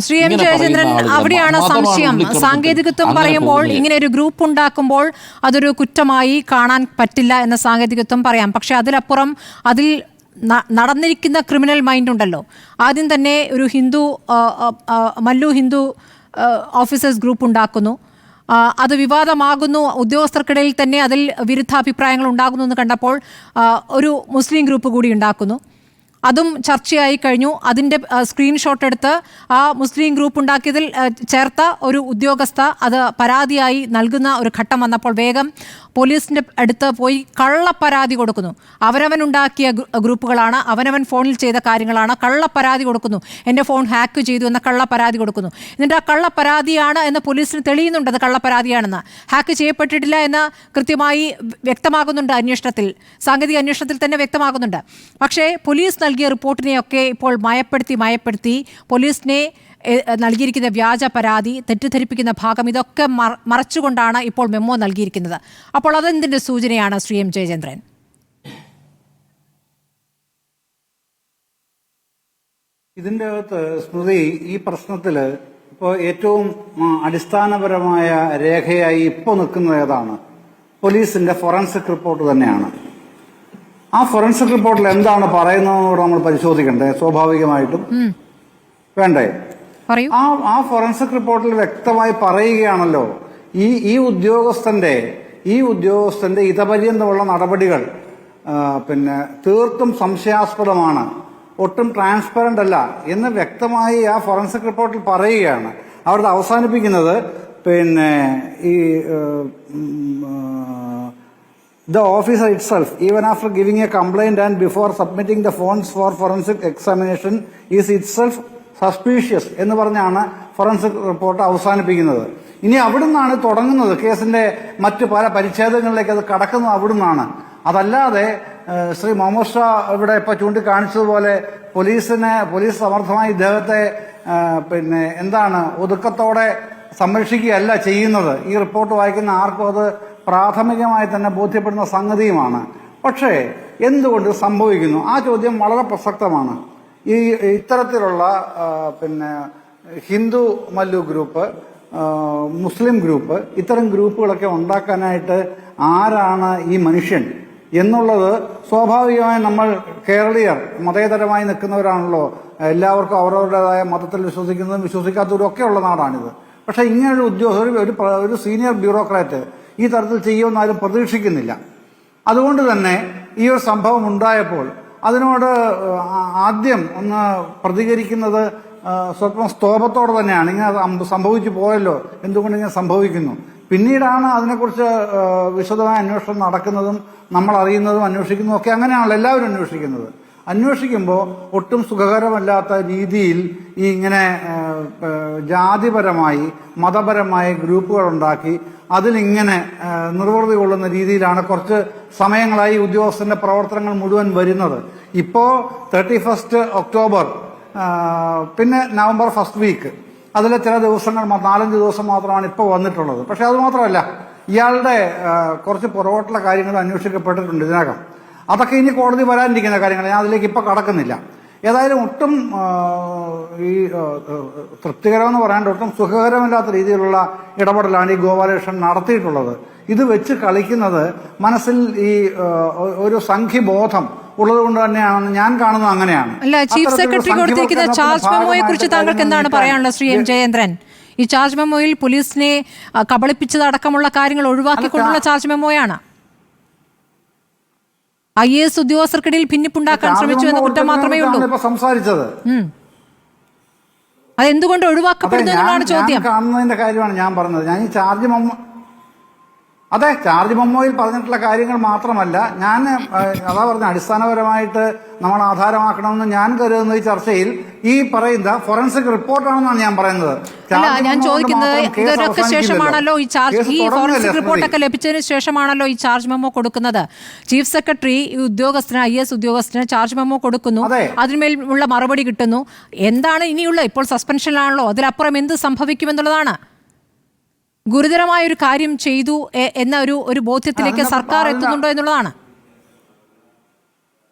Shri M Jayachandran, അവിടെയാണ് സംശയം. സാങ്കേതികത്വം പറയുമ്പോൾ ഇങ്ങനെ ഒരു ഗ്രൂപ്പ് ഉണ്ടാക്കുമ്പോൾ അതൊരു കുറ്റമായി കാണാൻ പറ്റില്ല എന്ന സാങ്കേതികത്വം പറയാം. പക്ഷെ അതിലപ്പുറം അതിൽ നടന്നിരിക്കുന്ന ക്രിമിനൽ മൈൻഡ് ഉണ്ടല്ലോ. ആദ്യം തന്നെ ഒരു മല്ലു ഹിന്ദു ഓഫീസേഴ്സ് ഗ്രൂപ്പ് ഉണ്ടാക്കുന്നു, അത് വിവാദമാകുന്നു, ഉദ്യോഗസ്ഥർക്കിടയിൽ തന്നെ അതിൽ വിരുദ്ധാഭിപ്രായങ്ങൾ ഉണ്ടാകുന്നു എന്ന് കണ്ടപ്പോൾ ഒരു മുസ്ലിം ഗ്രൂപ്പ് കൂടി ഉണ്ടാക്കുന്നു. അതും ചർച്ചയായി കഴിഞ്ഞു. അതിൻ്റെ സ്ക്രീൻഷോട്ട് എടുത്ത് ആ മുസ്ലിം ഗ്രൂപ്പ് ഉണ്ടാക്കിയതിൽ ചേർത്ത ഒരു ഉദ്യോഗസ്ഥ അത് പരാതിയായി നൽകുന്ന ഒരു ഘട്ടം വന്നപ്പോൾ വേഗം പോലീസിൻ്റെ അടുത്ത് പോയി കള്ളപ്പരാതി കൊടുക്കുന്നു. അവനവനുണ്ടാക്കിയ ഗ്രൂപ്പുകളാണ്, അവനവൻ ഫോണിൽ ചെയ്ത കാര്യങ്ങളാണ്, കള്ളപ്പരാതി കൊടുക്കുന്നു. എൻ്റെ ഫോൺ ഹാക്ക് ചെയ്തു എന്ന കള്ളപ്പരാതി കൊടുക്കുന്നു. എന്നിട്ട് ആ കള്ളപ്പരാതിയാണ് എന്ന് പോലീസിന് തെളിയുന്നുണ്ട്, അത് കള്ളപ്പരാതിയാണെന്ന്. ഹാക്ക് ചെയ്യപ്പെട്ടിട്ടില്ല എന്ന് കൃത്യമായി വ്യക്തമാകുന്നുണ്ട് അന്വേഷണത്തിൽ, സാങ്കേതിക അന്വേഷണത്തിൽ തന്നെ വ്യക്തമാകുന്നുണ്ട്. പക്ഷേ പോലീസ് നൽകിയ റിപ്പോർട്ടിനെയൊക്കെ ഇപ്പോൾ മയപ്പെടുത്തി പോലീസിനെ നൽകിയിരിക്കുന്ന വ്യാജ പരാതി, തെറ്റിദ്ധരിപ്പിക്കുന്ന ഭാഗം, ഇതൊക്കെ മറച്ചുകൊണ്ടാണ് ഇപ്പോൾ മെമ്മോ നൽകിയിരിക്കുന്നത്. അപ്പോൾ അതെന്തിൻ്റെ സൂചനയാണ് ശ്രീ എം ജയചന്ദ്രൻ? ഇതിൻ്റെ അകത്ത് സ്മൃതി, ഈ പ്രശ്നത്തിൽ ഇപ്പോൾ ഏറ്റവും അടിസ്ഥാനപരമായ രേഖയായി ഇപ്പോൾ നിൽക്കുന്നത് ഏതാണ്? പോലീസിന്റെ ഫോറൻസിക് റിപ്പോർട്ട് തന്നെയാണ്. ആ ഫോറൻസിക് റിപ്പോർട്ടിൽ എന്താണ് പറയുന്നതെന്നോട് നമ്മൾ പരിശോധിക്കണ്ടേ? സ്വാഭാവികമായിട്ടും വേണ്ടേ? ആ ഫോറൻസിക് റിപ്പോർട്ടിൽ വ്യക്തമായി പറയുകയാണല്ലോ, ഈ ഉദ്യോഗസ്ഥന്റെ ഇതപര്യന്തമുള്ള നടപടികൾ തീർത്തും സംശയാസ്പദമാണ്, ഒട്ടും ട്രാൻസ്പെറന്റ് അല്ല എന്ന് വ്യക്തമായി ആ ഫോറൻസിക് റിപ്പോർട്ടിൽ പറയുകയാണ്. അവിടെ അവസാനിപ്പിക്കുന്നത് the officer itself, even after giving a complaint and before submitting the phones for forensic examination, is itself suspicious എന്ന് പറഞ്ഞാണ് ഫോറൻസിക് റിപ്പോർട്ട് അവസാനിപ്പിക്കുന്നത്. ഇനി അവിടുന്നാണ് തുടങ്ങുന്നത്, കേസിന്റെ മറ്റു പല പരിച്ഛേദങ്ങളിലേക്ക് അത് കടക്കുന്നത് അവിടുന്നാണ്. അതല്ലാതെ ശ്രീ മുഹമ്മദ് ഷാ ഇവിടെ ഇപ്പൊ ചൂണ്ടിക്കാണിച്ചതുപോലെ പോലീസ് സമർത്ഥമായി ഇദ്ദേഹത്തെ ഒതുക്കത്തോടെ സംരക്ഷിക്കുകയല്ല ചെയ്യുന്നത്. ഈ റിപ്പോർട്ട് വായിക്കുന്ന ആർക്കും അത് പ്രാഥമികമായി തന്നെ ബോധ്യപ്പെടുന്ന സംഗതിയുമാണ്. പക്ഷേ എന്തുകൊണ്ട് സംഭവിക്കുന്നു? ആ ചോദ്യം വളരെ പ്രസക്തമാണ്. ഇത്തരത്തിലുള്ള ഹിന്ദു മല്ലു ഗ്രൂപ്പ്, മുസ്ലിം ഗ്രൂപ്പ്, ഇത്തരം ഗ്രൂപ്പുകളൊക്കെ ഉണ്ടാക്കാനായിട്ട് ആരാണ് ഈ മനുഷ്യൻ എന്നുള്ളത് സ്വാഭാവികമായും നമ്മൾ കേരളീയർ മതേതരമായി നിൽക്കുന്നവരാണല്ലോ. എല്ലാവർക്കും അവരവരുടേതായ മതത്തിൽ വിശ്വസിക്കുന്നതും വിശ്വസിക്കാത്തവരും ഒക്കെ ഉള്ള നാടാണിത്. പക്ഷെ ഇങ്ങനൊരു ഒരു സീനിയർ ബ്യൂറോക്രാറ്റ് ഈ തരത്തിൽ ചെയ്യുമെന്ന് ആരും പ്രതീക്ഷിക്കുന്നില്ല. അതുകൊണ്ട് തന്നെ ഈ ഒരു സംഭവം ഉണ്ടായപ്പോൾ അതിനോട് ആദ്യം ഒന്ന് പ്രതികരിക്കുന്നത് സ്വല്പം സ്തോഭത്തോടെ തന്നെയാണ്. ഇങ്ങനെ സംഭവിച്ചു പോയല്ലോ, എന്തുകൊണ്ട് ഇങ്ങനെ സംഭവിക്കുന്നു. പിന്നീടാണ് അതിനെക്കുറിച്ച് വിശദമായ അന്വേഷണം നടക്കുന്നതും നമ്മൾ അറിയുന്നതും അന്വേഷിക്കുന്നതും ഒക്കെ. അങ്ങനെയാണല്ലോ എല്ലാവരും അന്വേഷിക്കുന്നത്. അന്വേഷിക്കുമ്പോൾ ഒട്ടും സുഖകരമല്ലാത്ത രീതിയിൽ ഈ ഇങ്ങനെ ജാതിപരമായി മതപരമായ ഗ്രൂപ്പുകൾ ഉണ്ടാക്കി അതിലിങ്ങനെ നിർവൃതി കൊള്ളുന്ന രീതിയിലാണ് കുറച്ച് സമയങ്ങളായി ഉദ്യോഗസ്ഥന്റെ പ്രവർത്തനങ്ങൾ മുഴുവൻ വരുന്നത്. ഇപ്പോ 31 ഒക്ടോബർ, പിന്നെ നവംബർ ഫസ്റ്റ് വീക്ക്, അതിലെ ചില ദിവസങ്ങൾ 4-5 ദിവസം മാത്രമാണ് ഇപ്പോൾ വന്നിട്ടുള്ളത്. പക്ഷെ അത് മാത്രമല്ല, ഇയാളുടെ കുറച്ച് പുറകോട്ടുള്ള കാര്യങ്ങൾ അന്വേഷിക്കപ്പെട്ടിട്ടുണ്ട് ഇതിനകം. അതൊക്കെ ഇനി കോടതി വരാനിരിക്കുന്ന കാര്യങ്ങൾ, ഞാൻ അതിലേക്ക് ഇപ്പൊ കടക്കുന്നില്ല. ഏതായാലും ഒട്ടും ഈ തൃപ്തികരമെന്ന് പറയാണ്ട് ഒട്ടും സുഖകരമല്ലാത്ത രീതിയിലുള്ള ഇടപെടലാണ് ഈ ഗോപാലകൃഷ്ണൻ നടത്തിയിട്ടുള്ളത്. ഇത് വെച്ച് കളിക്കുന്നത് മനസ്സിൽ ഈ ഒരു സംഖ്യബോധം ഉള്ളത് കൊണ്ട് തന്നെയാണെന്ന് ഞാൻ കാണുന്നത്. അങ്ങനെയാണ്. അല്ല, ചീഫ് സെക്രട്ടറി കൊടുത്തിരിക്കുന്ന ചാർജ് മെമ്മോയെ കുറിച്ച് താങ്കൾക്ക് എന്താണ് പറയാനുള്ളത് ശ്രീ എം ജയചന്ദ്രൻ? ഈ ചാർജ് മെമ്മോയിൽ പോലീസിനെ കബളിപ്പിച്ചതടക്കമുള്ള കാര്യങ്ങൾ ഒഴിവാക്കിക്കൊണ്ടുള്ള ചാർജ് മെമ്മോയാണ്. IAS ഉദ്യോഗസ്ഥർക്കിടയിൽ ഭിന്നിപ്പുണ്ടാക്കാൻ ശ്രമിച്ചു എന്ന കുറ്റം മാത്രമേ ഉള്ളൂ സംസാരിച്ചത്. അതെന്തുകൊണ്ട് ഒഴിവാക്കപ്പെടുന്നു എന്നാണ് ചോദ്യം. കാണുന്നതിന്റെ കാര്യമാണ് ഞാൻ പറഞ്ഞത്. ഞാൻ ഈ ചാർജ് മെമ്മോയിൽ പറഞ്ഞിട്ടുള്ള കാര്യങ്ങൾ മാത്രമല്ല, ഞാൻ അതാ പറഞ്ഞ അടിസ്ഥാനപരമായിട്ട് നമ്മൾ ആധാരമാക്കണമെന്ന് ഞാൻ കരുതുന്ന ഈ ചർച്ചയിൽ ഈ പറയുന്ന ഫോറൻസിക് റിപ്പോർട്ടാണെന്നാണ് ഞാൻ പറയുന്നത്. ഞാൻ ചോദിക്കുന്നത്, ഇതൊക്കെ ശേഷമാണല്ലോ ഈ ഫോറൻസിക് റിപ്പോർട്ടൊക്കെ ലഭിച്ചതിന് ശേഷമാണല്ലോ ഈ ചാർജ് മെമ്മോ കൊടുക്കുന്നത്. ചീഫ് സെക്രട്ടറി ഈ ഉദ്യോഗസ്ഥന്, IAS ഉദ്യോഗസ്ഥന് ചാർജ് മെമ്മോ കൊടുക്കുന്നു, അതിന്മേലുള്ള മറുപടി കിട്ടുന്നു. എന്താണ് ഇനിയുള്ള? ഇപ്പോൾ സസ്പെൻഷനിലാണല്ലോ, അതിലപ്പുറം എന്ത് സംഭവിക്കുമെന്നുള്ളതാണ്. ഗുരുതരമായ ഒരു കാര്യം ചെയ്തു എന്ന ഒരു ബോധ്യത്തിലേക്ക് സർക്കാർ എത്തുന്നുണ്ടോ എന്നുള്ളതാണ്.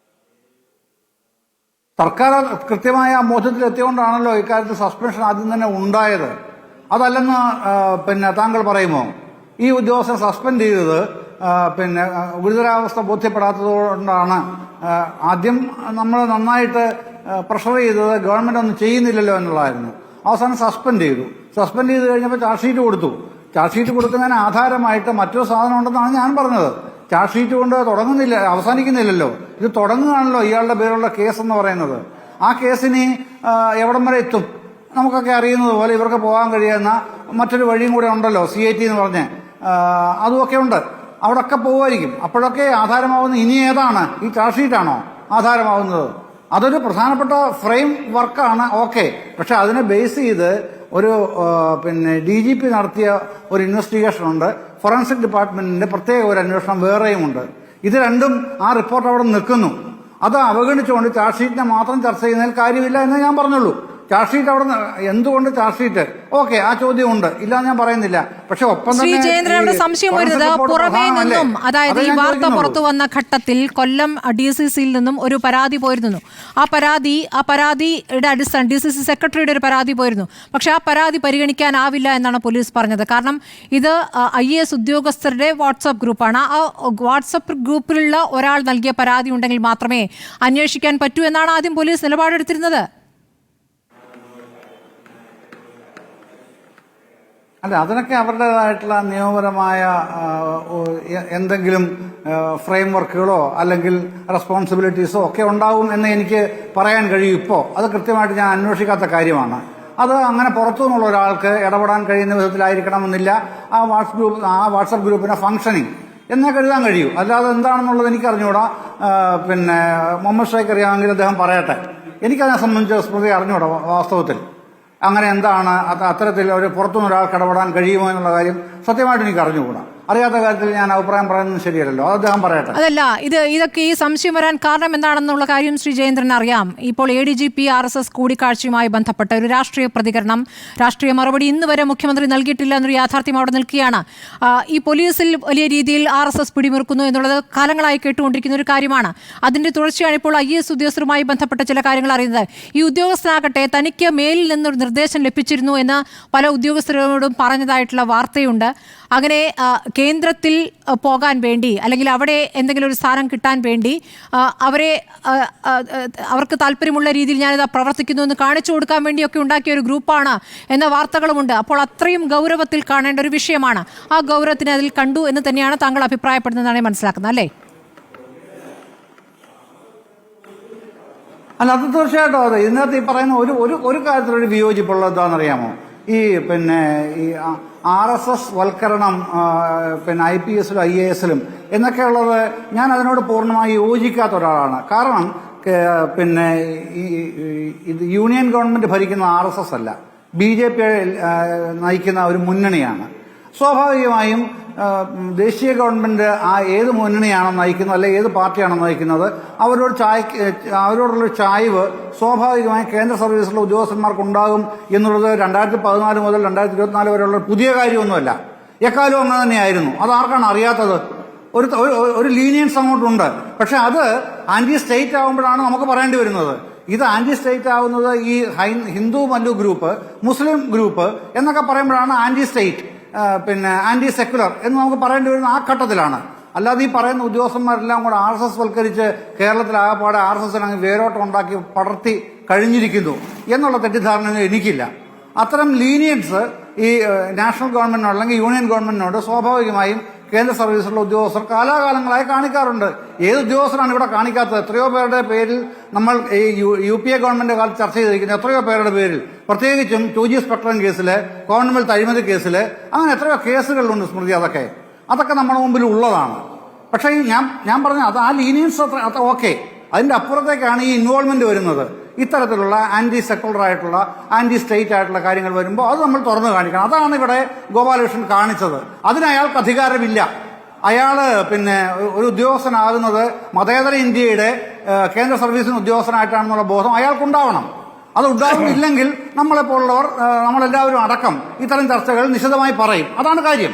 സർക്കാർ കൃത്യമായ ബോധ്യത്തിലെത്തിയോണ്ടാണല്ലോ ഇക്കാര്യത്തിൽ സസ്പെൻഷൻ ആദ്യം തന്നെ ഉണ്ടായത്. അതല്ലെന്ന് താങ്കൾ പറയുമോ? ഈ ഉദ്യോഗസ്ഥനെ സസ്പെൻഡ് ചെയ്തത് ഗുരുതരാവസ്ഥ ബോധ്യപ്പെടാത്തതുകൊണ്ടാണ്. ആദ്യം നമ്മൾ നന്നായിട്ട് പ്രഷർ ചെയ്തത് ഗവൺമെന്റ് ഒന്നും ചെയ്യുന്നില്ലല്ലോ എന്നുള്ളതായിരുന്നു. അവസാനം സസ്പെൻഡ് ചെയ്തു. സസ്പെൻഡ് ചെയ്ത് കഴിഞ്ഞപ്പോൾ ചാർജ് ഷീറ്റ് കൊടുത്തു. ചാർജ് ഷീറ്റ് കൊടുക്കുന്നതിന് ആധാരമായിട്ട് മറ്റൊരു സാധനം ഉണ്ടെന്നാണ് ഞാൻ പറഞ്ഞത്. ചാർജ് ഷീറ്റ് കൊണ്ട് അവസാനിക്കുന്നില്ലല്ലോ. ഇത് തുടങ്ങുകയാണല്ലോ ഇയാളുടെ പേരുള്ള കേസ് എന്ന് പറയുന്നത്. ആ കേസിന് എവിടം വരെ എത്തും നമുക്കൊക്കെ അറിയുന്നത് പോലെ ഇവർക്ക് പോകാൻ കഴിയുന്ന മറ്റൊരു വഴിയും കൂടെ ഉണ്ടല്ലോ, CIT എന്ന് പറഞ്ഞ്. അതുമൊക്കെ ഉണ്ട്. അവിടെയൊക്കെ പോകുമായിരിക്കും. അപ്പോഴൊക്കെ ആധാരമാവുന്ന ഇനി ഏതാണ്? ഈ ചാർജ് ഷീറ്റാണോ ആധാരമാവുന്നത്? അതൊരു പ്രധാനപ്പെട്ട ഫ്രെയിം വർക്കാണ്, ഓക്കെ. പക്ഷെ അതിനെ ബേസ് ചെയ്ത് ഒരു DGP നടത്തിയ ഒരു ഇൻവെസ്റ്റിഗേഷൻ ഉണ്ട്. ഫോറൻസിക് ഡിപ്പാർട്ട്മെന്റിന്റെ പ്രത്യേക ഒരു അന്വേഷണം വേറെയുമുണ്ട്. ഇത് രണ്ടും ആ റിപ്പോർട്ട് അവിടെ നിൽക്കുന്നു. അത് അവഗണിച്ചുകൊണ്ട് ചാർജ് ഷീറ്റിനെ മാത്രം ചർച്ച ചെയ്യുന്നതിൽ കാര്യമില്ല എന്ന് ഞാൻ പറഞ്ഞുള്ളൂ. ചാർജ് ഷീറ്റ് അവിടെ എന്തുകൊണ്ട് ചാർജ് ഷീറ്റ്? ഓക്കെ, ആ ചോദ്യം ഉണ്ട്, ഇല്ല ഞാൻ പറയുന്നില്ല. പക്ഷെ ഒപ്പം തന്നെ സംശയം വരുന്നത് പുറമേ നിന്നും, അതായത് ഈ വാർത്ത പുറത്തു വന്ന ഘട്ടത്തിൽ കൊല്ലം DCCയിൽ നിന്നും ഒരു പരാതി പോയിരുന്നു. ആ പരാതിയുടെ അടിസ്ഥാനം DCC സെക്രട്ടറിയുടെ ഒരു പരാതി പോയിരുന്നു. പക്ഷെ ആ പരാതി പരിഗണിക്കാനാവില്ല എന്നാണ് പോലീസ് പറഞ്ഞത്. കാരണം ഇത് IAS ഉദ്യോഗസ്ഥരുടെ വാട്സാപ്പ് ഗ്രൂപ്പാണ്. ആ വാട്സാപ്പ് ഗ്രൂപ്പിലുള്ള ഒരാൾ നൽകിയ പരാതി ഉണ്ടെങ്കിൽ മാത്രമേ അന്വേഷിക്കാൻ പറ്റൂ എന്നാണ് ആദ്യം പോലീസ് നിലപാടെടുത്തിരുന്നത്. അല്ല, അതിനൊക്കെ അവരുടേതായിട്ടുള്ള നിയമപരമായ എന്തെങ്കിലും ഫ്രെയിം വർക്കുകളോ അല്ലെങ്കിൽ റെസ്പോൺസിബിലിറ്റീസോ ഒക്കെ ഉണ്ടാവും എന്ന് എനിക്ക് പറയാൻ കഴിയും. ഇപ്പോൾ അത് കൃത്യമായിട്ട് ഞാൻ അന്വേഷിക്കാത്ത കാര്യമാണ്. അത് അങ്ങനെ പുറത്തു നിന്നുള്ള ഒരാൾക്ക് ഇടപെടാൻ കഴിയുന്ന വിധത്തിലായിരിക്കണമെന്നില്ല ആ വാട്സപ്പ് ഗ്രൂപ്പിന്റെ ഫംഗ്ഷനിങ് എന്നേ കരുതാൻ കഴിയൂ. അല്ലാതെ എന്താണെന്നുള്ളത് എനിക്ക് അറിഞ്ഞുകൂടാ. മുഹമ്മദ് ഷേഖ് അറിയാമെങ്കിൽ അദ്ദേഹം പറയട്ടെ. എനിക്കതിനെ സംബന്ധിച്ച് സ്മൃതി അറിഞ്ഞുകൂടാ വാസ്തവത്തിൽ. അങ്ങനെ എന്താണ് അത്തരത്തിൽ ഒരു പുറത്തുനിന്ന് ഒരാൾക്ക് ഇടപെടാൻ കഴിയുമോ എന്നുള്ള കാര്യം സത്യമായിട്ട് എനിക്ക് അറിഞ്ഞുകൂടാ. അറിയാത്ത കാര്യത്തിൽ ഞാൻ അഭിപ്രായം പറയുന്നത് ശരിയല്ലല്ലോ. അത് അദ്ദേഹം പറയട്ടെ. അതല്ല, ഇതൊക്കെ ഈ സംശയം വരാൻ കാരണം എന്താണെന്നുള്ള കാര്യം ശ്രീ ജയേന്ദ്രൻ അറിയാം. ഇപ്പോൾ ADGP RSS കൂടിക്കാഴ്ചയുമായി ബന്ധപ്പെട്ട ഒരു രാഷ്ട്രീയ പ്രതികരണം, രാഷ്ട്രീയ മറുപടി ഇന്ന് വരെ മുഖ്യമന്ത്രി നൽകിയിട്ടില്ല എന്നൊരു യാഥാർത്ഥ്യം അവിടെ നിൽക്കുകയാണ്. ഈ പോലീസിൽ വലിയ രീതിയിൽ RSS പിടിമുറുക്കുന്നു എന്നുള്ളത് കാലങ്ങളായി കേട്ടുകൊണ്ടിരിക്കുന്ന ഒരു കാര്യമാണ്. അതിന്റെ തുടർച്ചയാണ് ഇപ്പോൾ IAS ഉദ്യോഗസ്ഥരുമായി ബന്ധപ്പെട്ട ചില കാര്യങ്ങൾ അറിയുന്നത്. ഈ ഉദ്യോഗസ്ഥനാകട്ടെ തനിക്ക് മേലിൽ നിന്നൊരു നിർദ്ദേശം ലഭിച്ചിരുന്നു എന്ന് പല ഉദ്യോഗസ്ഥരോടും പറഞ്ഞതായിട്ടുള്ള വാർത്തയുണ്ട്. അങ്ങനെ കേന്ദ്രത്തിൽ പോകാൻ വേണ്ടി അല്ലെങ്കിൽ അവിടെ എന്തെങ്കിലും ഒരു സ്ഥാനം കിട്ടാൻ വേണ്ടി അവർക്ക് താല്പര്യമുള്ള രീതിയിൽ ഞാനിത് പ്രവർത്തിക്കുന്നു എന്ന് കാണിച്ചു കൊടുക്കാൻ വേണ്ടിയൊക്കെ ഉണ്ടാക്കിയ ഒരു ഗ്രൂപ്പാണ് എന്ന വാർത്തകളുമുണ്ട്. അപ്പോൾ അത്രയും ഗൗരവത്തിൽ കാണേണ്ട ഒരു വിഷയമാണ്. ആ ഗൗരവത്തിന് അതിൽ കണ്ടു എന്ന് തന്നെയാണ് താങ്കൾ അഭിപ്രായപ്പെടുന്നതാണ് മനസ്സിലാക്കുന്നത്, അല്ലേ? അല്ല, അത് തീർച്ചയായിട്ടും അതെ. ഇതിനകത്ത് ഈ പറയുന്ന ഒരു കാര്യത്തിലൊരു വിയോജിപ്പുള്ളത് എന്താണെന്നറിയാമോ? ഈ RSS വൽക്കരണം IPS-ലും IAS-ലും എന്നൊക്കെയുള്ളത് ഞാൻ അതിനോട് പൂർണ്ണമായി യോജിക്കാത്ത ഒരാളാണ്. കാരണം ഇത് യൂണിയൻ ഗവൺമെന്റ് ഭരിക്കുന്ന RSS അല്ല, BJP നയിക്കുന്ന ഒരു മുന്നണിയാണ്. സ്വാഭാവികമായും ദേശീയ ഗവൺമെന്റ് ഏത് മുന്നണിയാണോ നയിക്കുന്നത് അല്ലെ ഏത് പാർട്ടിയാണോ നയിക്കുന്നത് അവരോടുള്ള ചായ്വ് സ്വാഭാവികമായും കേന്ദ്ര സർവീസിലുള്ള ഉദ്യോഗസ്ഥന്മാർക്ക് ഉണ്ടാകും എന്നുള്ളത് 2014 മുതൽ 2024 വരെയുള്ള പുതിയ കാര്യമൊന്നുമല്ല. എക്കാലവും അങ്ങനെ തന്നെയായിരുന്നു. അത് ആർക്കാണ് അറിയാത്തത്? ഒരു ലീനിയൻസ് അങ്ങോട്ടുണ്ട്. പക്ഷെ അത് ആന്റി സ്റ്റേറ്റ് ആകുമ്പോഴാണ് നമുക്ക് പറയേണ്ടി വരുന്നത്. ഇത് ആന്റി സ്റ്റേറ്റ് ആവുന്നത് ഈ ഹിന്ദു മല്ലു ഗ്രൂപ്പ്, മുസ്ലിം ഗ്രൂപ്പ് എന്നൊക്കെ പറയുമ്പോഴാണ് ആന്റി സ്റ്റേറ്റ് ആന്റി സെക്യുലർ എന്ന് നമുക്ക് പറയേണ്ടി വരുന്ന ആ ഘട്ടത്തിലാണ്. അല്ലാതെ ഈ പറയുന്ന ഉദ്യോഗസ്ഥന്മാരെല്ലാം കൂടെ RSS വൽക്കരിച്ച് കേരളത്തിലാകപ്പാടെ RSS അങ്ങ് വേരോട്ടം ഉണ്ടാക്കി പടർത്തി കഴിഞ്ഞിരിക്കുന്നു എന്നുള്ള തെറ്റിദ്ധാരണ എനിക്കില്ല. അത്തരം ലീനിയൻസ് ഈ നാഷണൽ ഗവൺമെന്റിനോട് അല്ലെങ്കിൽ യൂണിയൻ ഗവൺമെന്റിനോട് സ്വാഭാവികമായും കേന്ദ്ര സർവീസിലുള്ള ഉദ്യോഗസ്ഥർ കാലാകാലങ്ങളായി കാണിക്കാറുണ്ട്. ഏത് ഉദ്യോഗസ്ഥരാണ് ഇവിടെ കാണിക്കാത്തത്? എത്രയോ പേരുടെ പേരിൽ നമ്മൾ ഈ UPA ഗവൺമെന്റ് കാലത്ത് ചർച്ച ചെയ്തിരിക്കുന്ന എത്രയോ പേരുടെ പേരിൽ, പ്രത്യേകിച്ചും 2G സ്പെക്ട്രം കേസില്, കോമൺവെൽത്ത് അഴിമതി കേസില്, അങ്ങനെ എത്രയോ കേസുകളിലുണ്ട് സ്മൃതി. അതൊക്കെ നമ്മുടെ മുമ്പിൽ ഉള്ളതാണ്. പക്ഷേ ഞാൻ പറഞ്ഞ അത് ആ ലീനിയൻസ് ഓക്കെ. അതിന്റെ അപ്പുറത്തേക്കാണ് ഈ ഇൻവോൾവ്മെന്റ് വരുന്നത്. ഇത്തരത്തിലുള്ള ആന്റി സെക്യുലർ ആയിട്ടുള്ള ആന്റി സ്റ്റേറ്റ് ആയിട്ടുള്ള കാര്യങ്ങൾ വരുമ്പോൾ അത് നമ്മൾ തുറന്നു കാണിക്കണം. അതാണ് ഇവിടെ ഗോപാലകൃഷ്ണൻ കാണിച്ചത്. അതിന് അയാൾക്ക് അധികാരമില്ല. അയാള് ഒരു ഉദ്യോഗസ്ഥനാകുന്നത് മതേതര ഇന്ത്യയുടെ കേന്ദ്ര സർവീസിന് ഉദ്യോഗസ്ഥനായിട്ടാണെന്നുള്ള ബോധം അയാൾക്കുണ്ടാവണം. അത് ഉണ്ടാവുന്നില്ലെങ്കിൽ നമ്മളെപ്പോലുള്ളവർ, നമ്മളെല്ലാവരും അടക്കം ഇത്തരം ചർച്ചകൾ നിശിതമായി പറയും. അതാണ് കാര്യം.